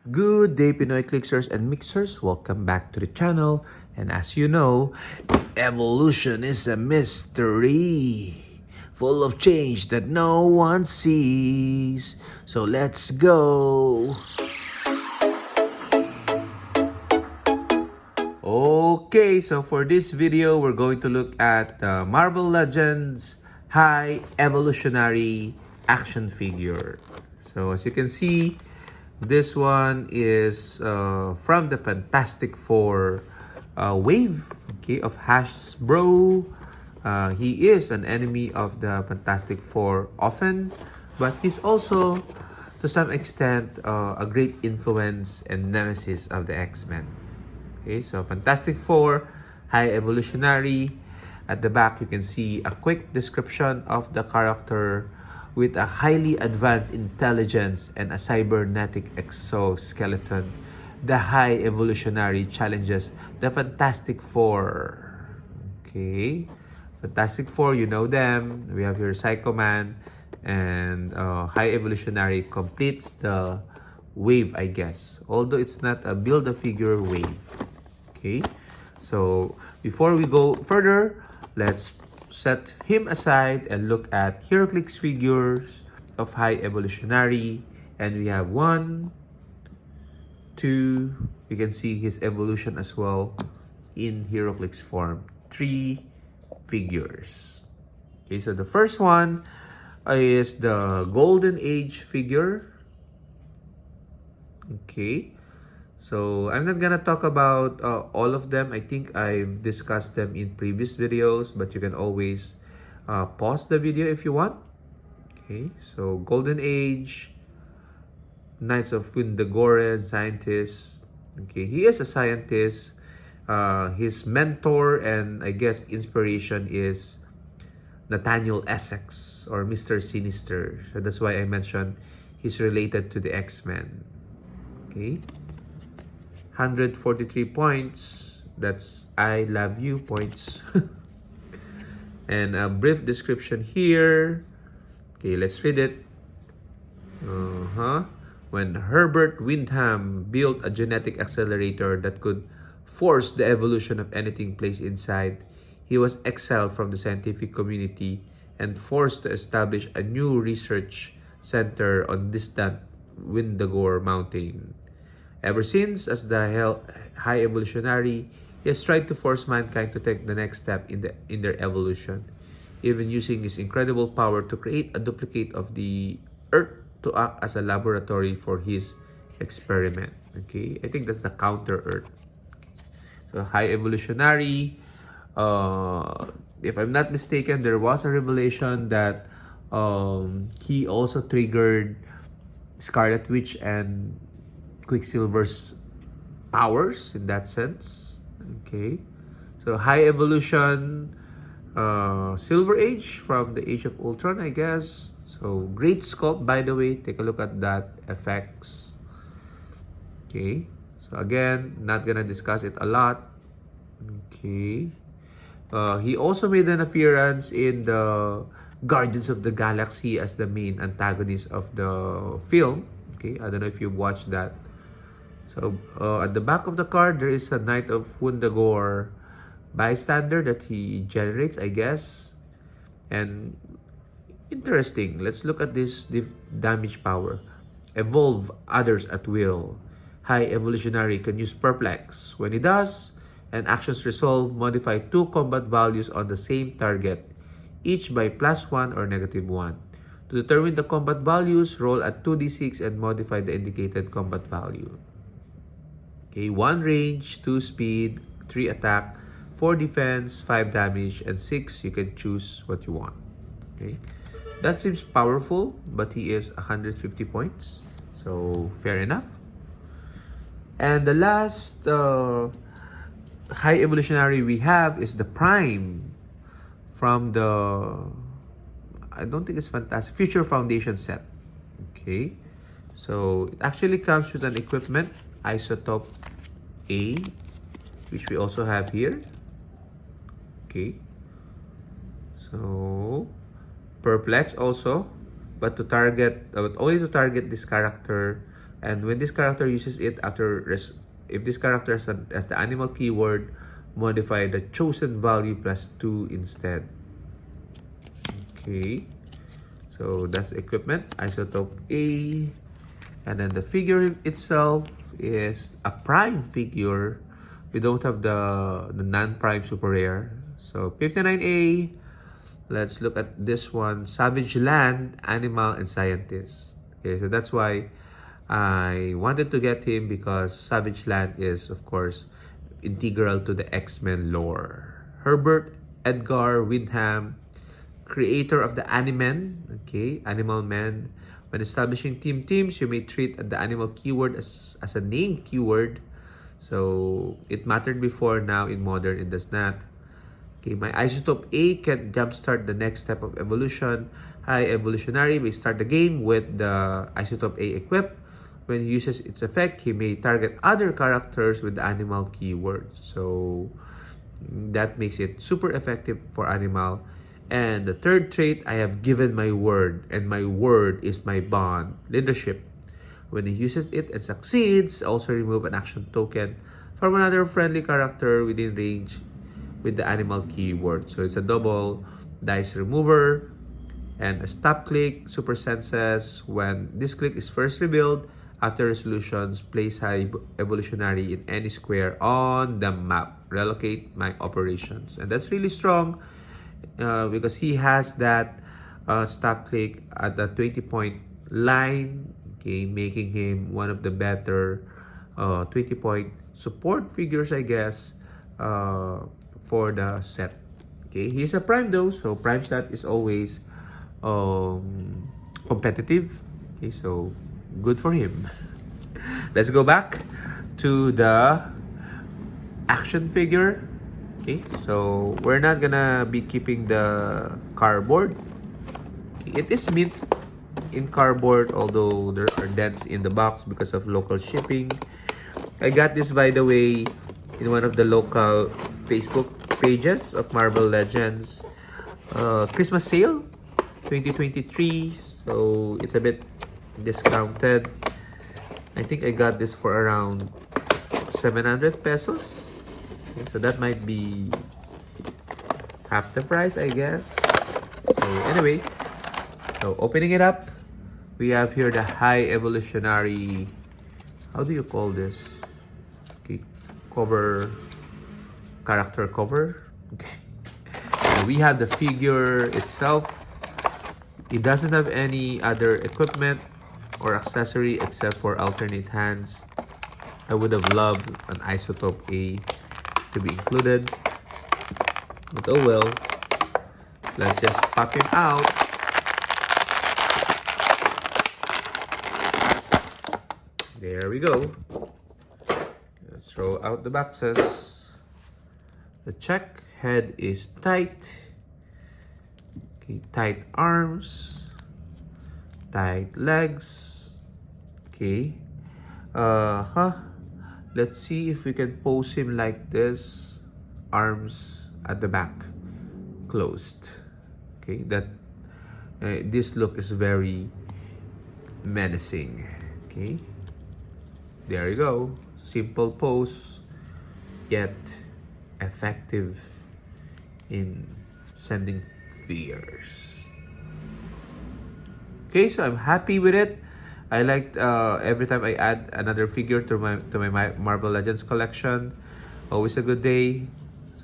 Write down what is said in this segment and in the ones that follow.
Good day, Pinoy Clixers and Mixers. Welcome back to the channel. And as you know, evolution is a mystery full of change that no one sees. So let's go. Okay, so for this video, we're going to look at the Marvel Legends High Evolutionary action figure. So as you can see, this one is from the Fantastic Four wave, okay, of Hasbro. He is an enemy of the Fantastic Four often, but he's also, to some extent, a great influence and nemesis of the X-Men. Okay, so Fantastic Four, High Evolutionary. At the back, you can see a quick description of the character with a highly advanced intelligence and a cybernetic exoskeleton. The High Evolutionary challenges the Fantastic Four. Okay, Fantastic Four, you know them. We have here Psycho Man, and High Evolutionary completes the wave, I guess. Although it's not a Build-A-Figure wave. Okay, so before we go further, let's set him aside and look at Heroclix figures of High Evolutionary. And we have 1, 2, you can see his evolution as well in Heroclix form. 3 figures. Okay, so the first one is the Golden Age figure. Okay, so I'm not gonna talk about all of them. I think I've discussed them in previous videos, but you can always pause the video if you want. Okay, so Golden Age, Knights of Windagore, scientist. Okay, he is a scientist. His mentor and I guess inspiration is Nathaniel Essex or Mr. Sinister. So that's why I mentioned he's related to the X-Men. Okay, 143 points. That's I love you points. And a brief description here. Okay, let's read it. When Herbert Windham built a genetic accelerator that could force the evolution of anything placed inside, he was exiled from the scientific community and forced to establish a new research center on distant Windagore Mountain. Ever since, as the High Evolutionary, he has tried to force mankind to take the next step in their evolution, even using his incredible power to create a duplicate of the Earth to act as a laboratory for his experiment. Okay, I think that's the counter Earth. So High Evolutionary, if I'm not mistaken, there was a revelation that he also triggered Scarlet Witch and Quicksilver's powers in that sense. Okay, so High Evolution, Silver Age from the Age of Ultron, I guess. So great sculpt, by the way. Take a look at that effects. Okay, so again, not gonna discuss it a lot. Okay, he also made an appearance in the Guardians of the Galaxy as the main antagonist of the film. Okay, I don't know if you've watched that. So at the back of the card, there is a Knight of Wundagore bystander that he generates, I guess. And interesting. Let's look at this damage power. Evolve others at will. High Evolutionary can use Perplex. When he does, and actions resolve, modify 2 combat values on the same target, each by +1 or -1. To determine the combat values, roll at 2d6 and modify the indicated combat value. Okay, 1 range, 2 speed, 3 attack, 4 defense, 5 damage, and 6 you can choose what you want. Okay, that seems powerful, but he is 150 points, so fair enough. And the last High Evolutionary we have is the Prime from the, I don't think it's Fantastic, Future Foundation set. Okay, so it actually comes with an equipment, Isotope A, which we also have here. Okay, so Perplex also, but only to target this character And when this character uses it if this character has the animal keyword, modify the chosen value plus 2 instead. Okay, so that's equipment, isotope A. And then the figure itself is a prime figure. We don't have the non-prime super rare. So 59A, let's look at this one. Savage Land, Animal, and Scientist. Okay, so that's why I wanted to get him, because Savage Land is, of course, integral to the X-Men lore. Herbert Edgar Windham, creator of the Animan, okay, Animal Man. When establishing teams, you may treat the animal keyword as a name keyword. So it mattered before, now in modern it does not. Okay, my isotope A can jumpstart the next step of evolution. High Evolutionary may start the game with the isotope A equipped. When he uses its effect, he may target other characters with the animal keyword. So that makes it super effective for animal. And the third trait, I have given my word, and my word is my bond. Leadership. When he uses it and succeeds, also remove an action token from another friendly character within range with the animal keyword. So it's a double dice remover. And a stop click, super senses. When this click is first revealed, after resolutions, place High Evolutionary in any square on the map. Relocate my operations. And that's really strong, because he has that stop click at the 20-point line, okay, making him one of the better 20-point support figures, I guess, for the set. Okay, he's a prime though, so prime stat is always competitive. Okay, so good for him. Let's go back to the action figure. Okay, so we're not gonna be keeping the cardboard. Okay, it is mint in cardboard, although there are dents in the box because of local shipping. I got this, by the way, in one of the local Facebook pages of Marvel Legends Christmas sale 2023. So it's a bit discounted. I think I got this for around 700 pesos. So that might be half the price, I guess. So anyway, so opening it up, we have here the High Evolutionary, how do you call this? Okay, character cover. Okay. And we have the figure itself. It doesn't have any other equipment or accessory except for alternate hands. I would have loved an isotope A to be included, but oh well. Let's just pop him out. There we go. Let's throw out the boxes. The check head is tight. Okay, tight arms, tight legs. Okay. Let's see if we can pose him like this. Arms at the back, closed. Okay, that this look is very menacing. Okay, there you go. Simple pose, yet effective in sending fears. Okay, so I'm happy with it. I liked every time I add another figure to my Marvel Legends collection. Always a good day.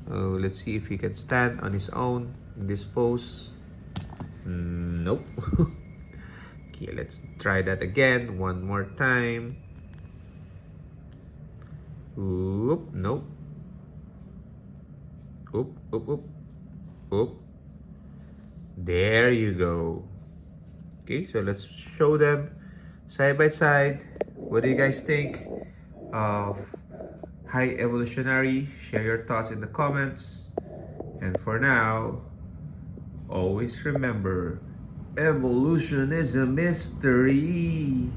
So let's see if he can stand on his own in this pose. Nope. Okay, let's try that again one more time. Oop, nope. Oop, oop, oop, oop. There you go. Okay, so let's show them side by side. What do you guys think of High Evolutionary? Share your thoughts in the comments. And for now, always remember, evolution is a mystery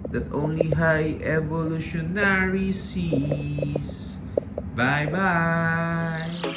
that only High Evolutionary sees. Bye bye.